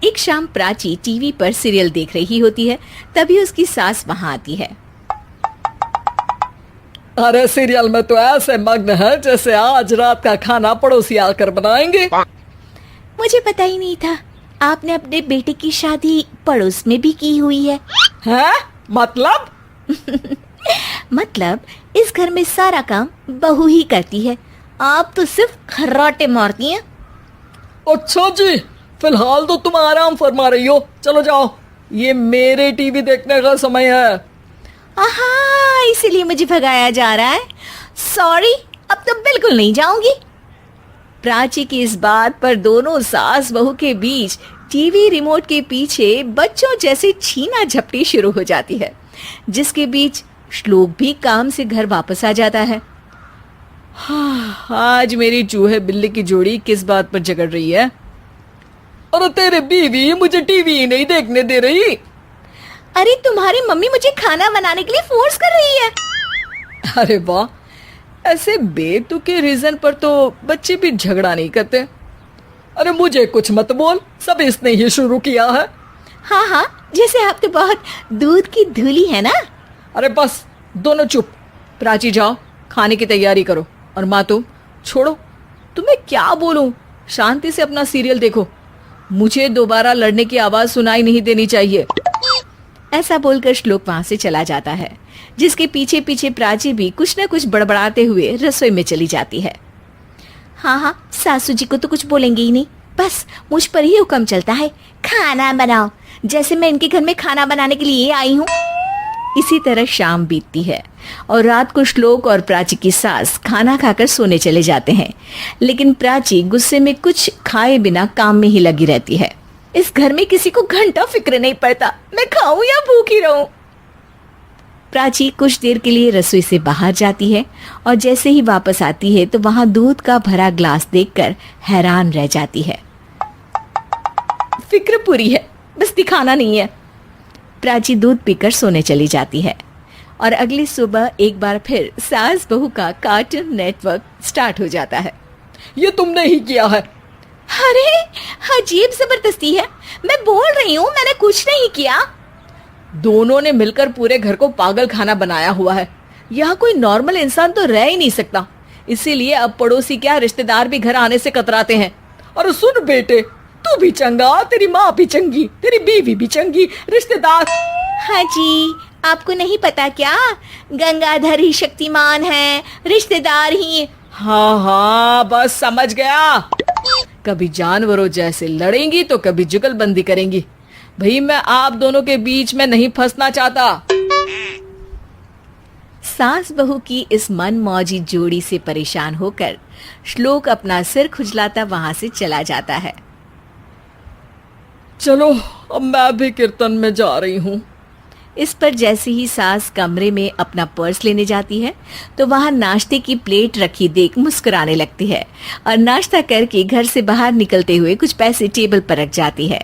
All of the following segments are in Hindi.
एक शाम प्राची टीवी पर सीरियल देख रही होती है। तभी उसकी सास वहां आती है। अरे सीरियल में तो ऐसे मग्न है जैसे आज रात का खाना पड़ोसी आकर बनाएंगे। मुझे पता ही नहीं था आपने अपने बेटे की शादी पड़ोस में भी की हुई है। हैं? मतलब? मतलब इस घर में सारा काम बहू ही करती है, आप तो सिर्फ खर्राटे मारती हैं। अच्छा जी, फिलहाल तो तुम आराम फरमा रही हो, चलो जाओ, ये मेरे टीवी देखने का समय है। आहा, इसीलिए मुझे भगाया जा रहा है। सॉरी, अब तो बिल्कुल नहीं जाऊंगी। प्राची की इस बात पर दोनों सास बहू के बीच टीवी रिमोट के पीछे बच्चों जैसे छीना झपटी शुरू हो जाती है, जिसके बीच श्लोक भी काम से घर वापस आ जाता है। आज मेरी चूहे बिल्ली की जोड़ी किस बात पर झगड़ रही है? अरे तेरे बीवी मुझे टीवी ही नहीं देखने दे रही। अरे तुम्हारी मम्मी मुझे खाना बनाने के लिए फोर्स कर रही है। अरे वाह, ऐसे बेतुके रीजन पर तो बच्चे भी झगड़ा नहीं करते। अरे मुझे कुछ मत बोल, सब इसने ही शुरू किया है। हाँ हाँ, जैसे आप तो बहुत दूध की धूली है ना। अरे बस दोनों चुप। प्राची जाओ, खाने की तैयारी करो। और माँ तुम छोड़ो, तुम्हें क्या बोलूं, शांति से अपना सीरियल देखो, मुझे दोबारा लड़ने की आवाज सुनाई नहीं देनी चाहिए। ऐसा बोलकर श्लोक वहां से चला जाता है, जिसके पीछे पीछे प्राची भी कुछ न कुछ बड़बड़ाते हुए रसोई में चली जाती है। हाँ हाँ, सासू जी को तो कुछ बोलेंगे ही नहीं, बस मुझ पर ही हुक्म चलता है, खाना बनाओ, जैसे मैं इनके घर में खाना बनाने के लिए आई हूँ। इसी तरह शाम बीतती है और रात को श्लोक और प्राची की सास खाना खाकर सोने चले जाते हैं, लेकिन प्राची गुस्से में कुछ खाए बिना काम में ही लगी रहती है। इस घर में किसी को घंटा फिक्र नहीं पड़ता, मैं खाऊं या भूखी रहूं। प्राची कुछ देर के लिए रसोई से बाहर जाती है और जैसे ही वापस आती है तो वहां दूध का भरा ग्लास देखकर हैरान रह जाती है। फिक्र पूरी है, बस दिखाना नहीं है। प्राची दूध पीकर सोने चली जाती है और अगली सुबह एक बार फिर सास बहू का कार्टून नेटवर्क स्टार्ट हो जाता है। ये तुमने ही किया है। अरे अजीब जबरदस्ती है, मैं बोल रही हूँ मैंने कुछ नहीं किया। दोनों ने मिलकर पूरे घर को पागल खाना बनाया हुआ है। यहाँ कोई नॉर्मल इंसान तो रह ही नहीं सकता, इसीलिए अब पड़ोसी क्या रिश्तेदार भी घर आने से कतराते हैं। और सुन बेटे, तू भी चंगा, तेरी माँ भी चंगी, तेरी बीवी भी चंगी, रिश्तेदार। हाँ जी, आपको नहीं पता क्या, गंगाधर ही शक्तिमान है, रिश्तेदार ही। हाँ हाँ, बस समझ गया। कभी जानवरों जैसे लड़ेंगी तो कभी जुगलबंदी करेंगी। भाई मैं आप दोनों के बीच में नहीं फंसना चाहता। सास बहू की इस मनमौजी जोड़ी से परेशान होकर श्लोक अपना सिर खुजलाता वहां से चला जाता है। चलो अब मैं भी कीर्तन में जा रही हूँ। इस पर जैसे ही सास कमरे में अपना पर्स लेने जाती है तो वहां नाश्ते की प्लेट रखी देख मुस्कुराने लगती है और नाश्ता करके घर से बाहर निकलते हुए कुछ पैसे टेबल पर रख जाती है,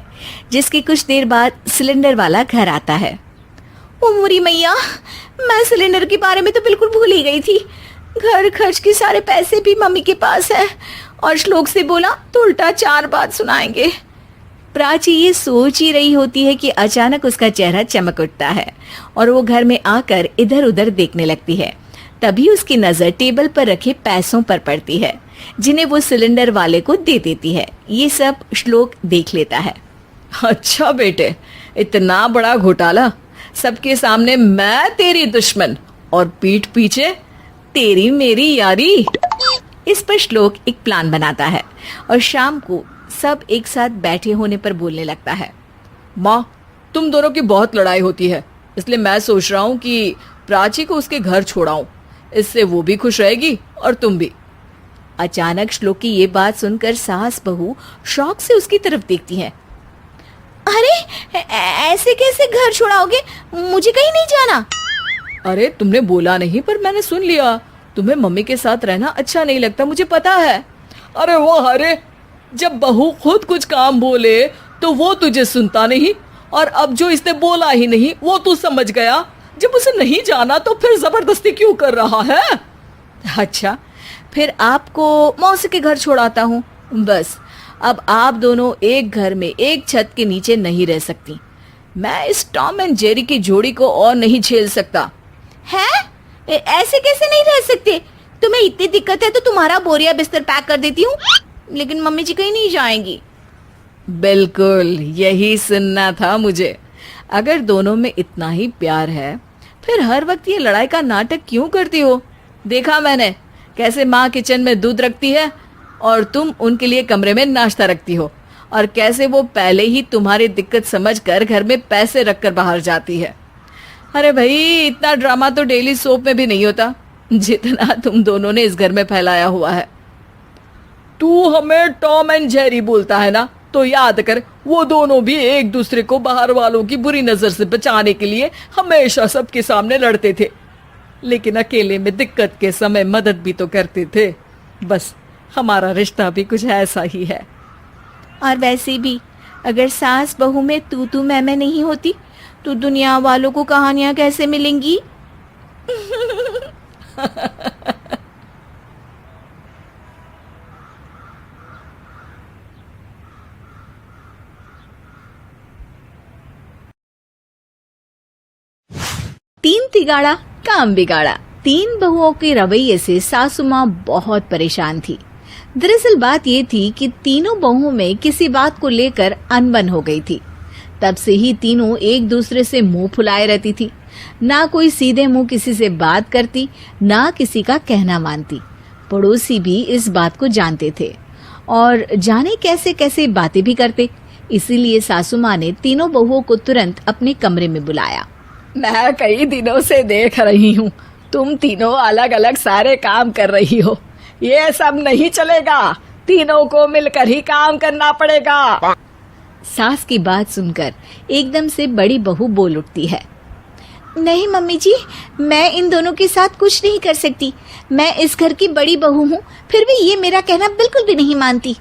जिसके कुछ देर बाद सिलेंडर वाला घर आता है। ओ मोरी मैया, मैं सिलेंडर के बारे में तो बिल्कुल भूल ही गई थी। घर खर्च के सारे पैसे भी मम्मी के पास है और श्लोक से बोला तो उल्टा 4 बात सुनाएंगे। प्राची ये सोच ही रही होती है कि अचानक उसका चेहरा चमक उठता है और वो घर में आकर इधर उधर देखने लगती है। तभी उसकी नजर टेबल पर रखे पैसों पर पड़ती है, जिन्हें वो सिलेंडर वाले को दे देती है। ये सब श्लोक देख लेता है। अच्छा बेटे, इतना बड़ा घोटाला, सबके सामने मैं तेरी दुश्मन और पीठ पीछे तेरी मेरी यारी। इस पर श्लोक एक प्लान बनाता है और शाम को सब एक साथ बैठे होने पर बोलने लगता है। माँ, तुम दोनों की बहुत लड़ाई होती है, इसलिए मैं सोच रहा हूँ कि प्राची को उसके घर छोड़ाऊं, इससे वो भी खुश रहेगी और तुम भी। अचानक श्लोक की ये बात सुनकर सास बहू शौक से उसकी तरफ देखती हैं। अरे ऐसे कैसे घर छोड़ाओगे, मुझे कहीं नहीं जाना। अरे तुमने बोला नहीं पर मैंने सुन लिया, तुम्हें मम्मी के साथ रहना अच्छा नहीं लगता, मुझे पता है। अरे वो, अरे जब बहू खुद कुछ काम बोले तो वो तुझे सुनता नहीं, और अब जो इसने बोला ही नहीं वो तू समझ गया। जब उसे नहीं जाना तो फिर जबरदस्ती क्यों कर रहा है? अच्छा, फिर आपको मौसी के घर छोड़ाता हूँ, बस अब आप दोनों एक घर में एक छत के नीचे नहीं रह सकती। मैं इस टॉम एंड जेरी की जोड़ी को और नहीं झेल सकता। है? ऐसे कैसे नहीं रह सकते? तुम्हें इतनी दिक्कत है तो तुम्हारा बोरिया बिस्तर पैक कर देती हूँ, लेकिन मम्मी जी कहीं नहीं जाएंगी। बिल्कुल यही सुनना था मुझे। अगर दोनों में इतना ही प्यार है फिर हर वक्त ये लड़ाई का नाटक क्यों करती हो? देखा मैंने कैसे माँ किचन में दूध रखती है और तुम उनके लिए कमरे में नाश्ता रखती हो, और कैसे वो पहले ही तुम्हारी दिक्कत समझकर घर में पैसे रखकर बाहर जाती है। अरे भाई, इतना ड्रामा तो डेली सोप में भी नहीं होता जितना तुम दोनों ने इस घर में फैलाया हुआ है। तू हमें टॉम एंड जेरी बोलता है ना, तो याद कर वो दोनों भी एक दूसरे को बाहर वालों की बुरी नजर से बचाने के लिए हमेशा सबके सामने लड़ते थे, लेकिन अकेले में दिक्कत के समय मदद भी तो करते थे। बस हमारा रिश्ता भी कुछ ऐसा ही है। और वैसे भी अगर सास बहू में तू मैं नहीं होती तो दुनिया वालों को कहानियां कैसे मिलेंगी? तीन तिगाड़ा काम बिगाड़ा। तीन बहुओं के रवैये से सासू माँ बहुत परेशान थी। दरअसल बात ये थी कि तीनों बहुओं में किसी बात को लेकर अनबन हो गई थी। तब से ही तीनों एक दूसरे से मुंह फुलाए रहती थी। ना कोई सीधे मुंह किसी से बात करती, ना किसी का कहना मानती। पड़ोसी भी इस बात को जानते थे और जाने कैसे कैसे बातें भी करते। इसीलिए सासू माँ ने तीनों बहुओं को तुरंत अपने कमरे में बुलाया। मैं कई दिनों से देख रही हूँ तुम तीनों अलग अलग सारे काम कर रही हो। ये सब नहीं चलेगा, तीनों को मिलकर ही काम करना पड़ेगा। सास की बात सुनकर एकदम से बड़ी बहू बोल उठती है। नहीं मम्मी जी, मैं इन दोनों के साथ कुछ नहीं कर सकती। मैं इस घर की बड़ी बहू हूँ, फिर भी ये मेरा कहना बिल्कुल भी नहीं मानती।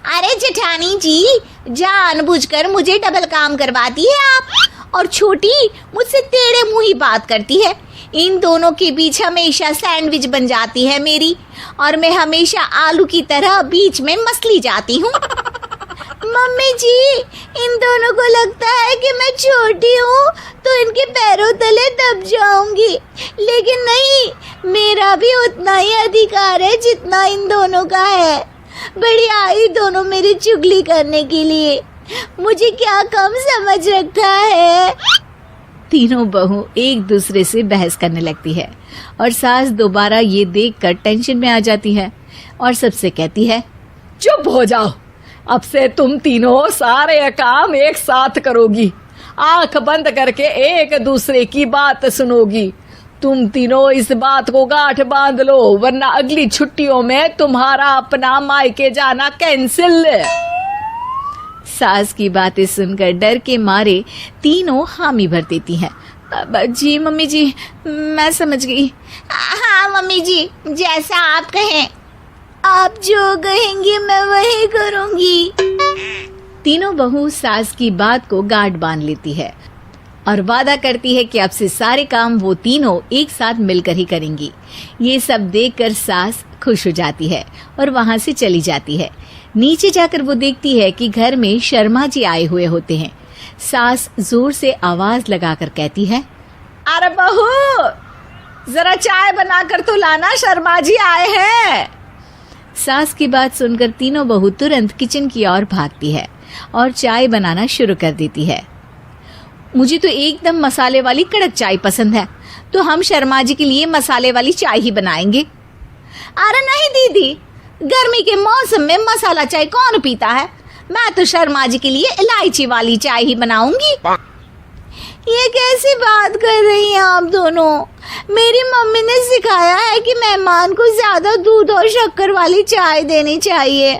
अरे जेठानी जी, जानबूझकर मुझे डबल काम करवाती है आप, और छोटी मुझसे टेढ़े मुंह ही बात करती है। इन दोनों के बीच हमेशा सैंडविच बन जाती है मेरी, और मैं हमेशा आलू की तरह बीच में मसली जाती हूँ। मम्मी जी, इन दोनों को लगता है कि मैं छोटी हूँ तो इनके पैरों तले दब जाऊंगी, लेकिन नहीं, मेरा भी उतना ही अधिकार है जितना इन दोनों का है। बड़ी आई दोनों मेरी चुगली करने के लिए, मुझे क्या कम समझ रखा है। तीनों बहू एक दूसरे से बहस करने लगती है और सास दोबारा ये देखकर टेंशन में आ जाती है और सबसे कहती है, चुप हो जाओ, अब से तुम तीनों सारे काम एक साथ करोगी, आंख बंद करके एक दूसरे की बात सुनोगी। तुम तीनों इस बात को गांठ बांध लो, वरना अगली छुट्टियों में तुम्हारा अपना मायके जाना कैंसिल। सास की बातें सुनकर डर के मारे तीनों हामी भर देती हैं। जी मम्मी जी, मैं समझ गई। हाँ मम्मी जी, जैसा आप कहें, आप जो कहेंगी मैं वही करूंगी। तीनों बहू सास की बात को गांठ बांध लेती है और वादा करती है कि अब से सारे काम वो तीनों एक साथ मिलकर ही करेंगी। ये सब देखकर सास खुश हो जाती है और वहां से चली जाती है। नीचे जाकर वो देखती है कि घर में शर्मा जी आए हुए होते हैं। सास जोर से आवाज लगाकर कहती है, अरे बहू, जरा चाय बनाकर तो लाना, शर्मा जी आए हैं। सास की बात सुनकर तीनों बहू तुरंत किचन की ओर भागती है और चाय बनाना शुरू कर देती है। मुझे तो एकदम मसाले वाली कड़क चाय पसंद है, तो हम शर्मा जी के लिए मसाले वाली चाय ही बनाएंगे। अरे नहीं दीदी, गर्मी के मौसम में मसाला चाय कौन पीता है? मैं तो शर्मा जी के लिए इलायची वाली चाय ही बनाऊंगी। ये कैसी बात कर रही हैं आप दोनों? मेरी मम्मी ने सिखाया है कि मेहमान को ज्यादा दूध और शक्कर वाली चाय देनी चाहिए,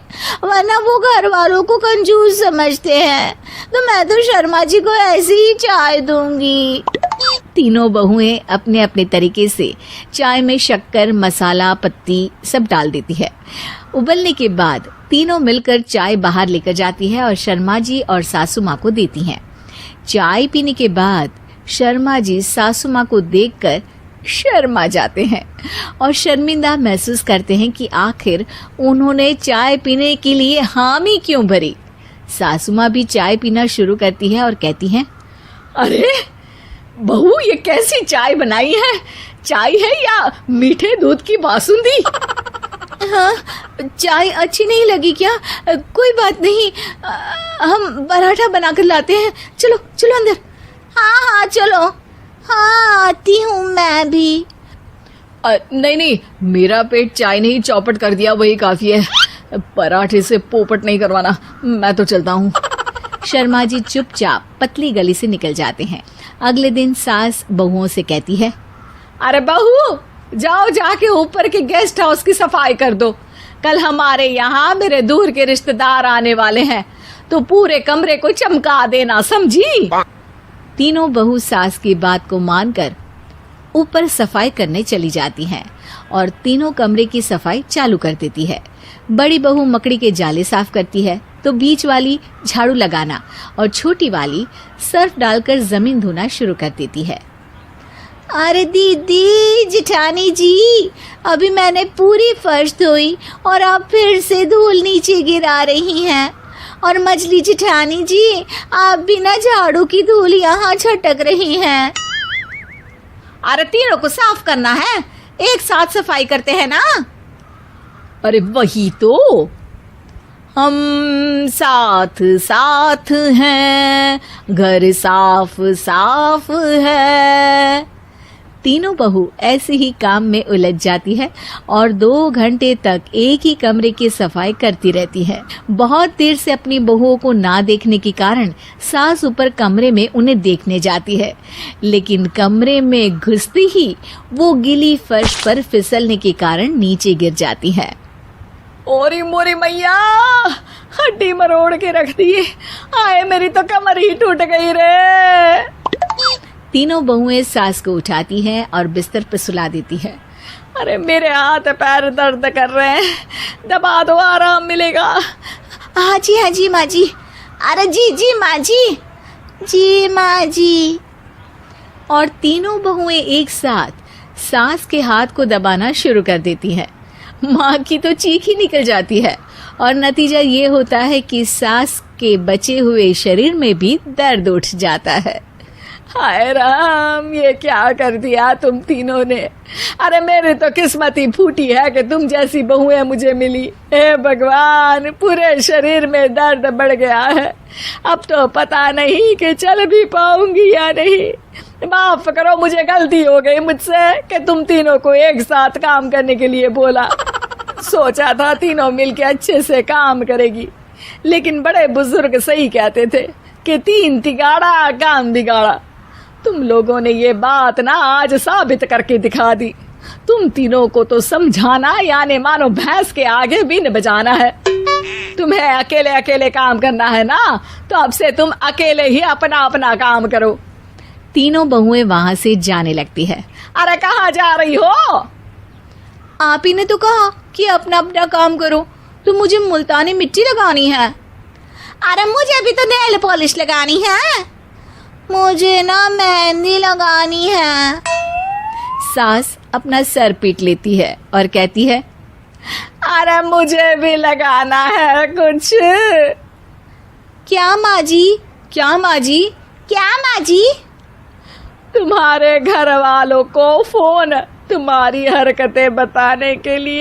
वरना वो घर वालों को कंजूस समझते हैं। तो मैं तो शर्मा जी को ऐसी ही चाय दूंगी। तीनों बहुएं अपने अपने तरीके से चाय में शक्कर, मसाला, पत्ती सब डाल देती है। उबलने के बाद तीनों मिलकर चाय बाहर लेकर जाती है और शर्मा जी और सासू माँ को देती हैं। चाय पीने के बाद शर्मा जी सासू माँ को देखकर शर्मा जाते हैं और शर्मिंदा महसूस करते हैं कि आखिर उन्होंने चाय पीने के लिए हामी क्यों भरी। सासू माँ भी चाय पीना शुरू करती है और कहती हैं, अरे बहू, ये कैसी चाय बनाई है? चाय है या मीठे दूध की बासुंदी? हाँ, चाय अच्छी नहीं लगी क्या? कोई बात नहीं, हम पराठा बनाकर लाते हैं। चलो चलो अंदर। हाँ हाँ चलो। हाँ आती हूँ मैं भी। नहीं नहीं, मेरा पेट चाय नहीं चौपट कर दिया वही काफी है। पराठे से पोपट नहीं करवाना, मैं तो चलता हूँ। शर्मा जी चुपचाप पतली गली से निकल जाते हैं। अगले दिन सास बहुओं से कहती है, अरे बहू, जाओ जाके ऊपर के गेस्ट हाउस की सफाई कर दो। कल हमारे यहाँ मेरे दूर के रिश्तेदार आने वाले हैं, तो पूरे कमरे को चमका देना, समझी? तीनों बहू सास की बात को मानकर ऊपर सफाई करने चली जाती हैं और तीनों कमरे की सफाई चालू कर देती है। बड़ी बहू मकड़ी के जाले साफ करती है, तो बीच वाली झाड़ू लगाना और छोटी वाली सर्फ डालकर जमीन धोना शुरू कर देती है। अरे दीदी जेठानी जी, अभी मैंने पूरी फर्श धोई और आप फिर से धूल नीचे गिरा रही हैं। और मछली जेठानी जी, आप बिना झाड़ू की धूल यहाँ छटक रही हैं। अरे तीनों को साफ करना है, एक साथ सफाई करते हैं ना। अरे वही तो, हम साथ साथ हैं, घर साफ साफ है। तीनों बहू ऐसे ही काम में उलझ जाती है और 2 घंटे तक एक ही कमरे की सफाई करती रहती है। बहुत देर से अपनी बहुओं को ना देखने के कारण सास ऊपर कमरे में उन्हें देखने जाती है, लेकिन कमरे में घुसती ही वो गीली फर्श पर फिसलने के कारण नीचे गिर जाती है। ओरी मोरी मैया, हड्डी मरोड़ के रख दी। आए, मेरी तो कमर ही टूट गई रे। तीनों बहुएं सास को उठाती हैं और बिस्तर पर सुला देती है। अरे मेरे हाथ पैर दर्द कर रहे हैं, दबा दो, आराम मिलेगा। हाँ जी माँ जी। अरे जी माँ जी, जी माँ जी। और तीनों बहुएं एक साथ सास के हाथ को दबाना शुरू कर देती हैं। माँ की तो चीख ही निकल जाती है और नतीजा ये होता है कि सास के बचे हुए शरीर में भी दर्द उठ जाता है। हाय राम, ये क्या कर दिया तुम तीनों ने। अरे मेरी तो किस्मत ही फूटी है कि तुम जैसी बहुएं मुझे मिली। हे भगवान, पूरे शरीर में दर्द बढ़ गया है। अब तो पता नहीं कि चल भी पाऊंगी या नहीं। माफ करो, मुझे गलती हो गई मुझसे कि तुम तीनों को एक साथ काम करने के लिए बोला। सोचा था तीनों मिलके अच्छे से काम करेगी, लेकिन बड़े बुजुर्ग सही कहते थे कि 3 तिगाड़ा काम बिगाड़ा। तुम लोगों ने ये बात ना आज साबित करके दिखा दी। तुम तीनों को तो समझाना यानी मानो भैंस के आगे बीन बजाना है। तुम्हें अकेले अकेले काम करना है ना, तो अब से तुम अकेले ही अपना अपना काम करो। तीनों बहुएं वहां से जाने लगती है। अरे कहाँ जा रही हो? आप ही ने तो कहा कि अपना अपना काम तो मुझे मुल्तानी मिट्टी लगानी है। अरे मुझे भी तो नेल पॉलिश लगानी है। मुझे ना मेहंदी लगानी है। सास अपना सर पीट लेती है और कहती है, अरे मुझे भी लगाना है कुछ। क्या माँ जी? क्या माँ जी? क्या माँ जी? तुम्हारे घर वालों को फोन तुम्हारी हरकतें बताने के लिए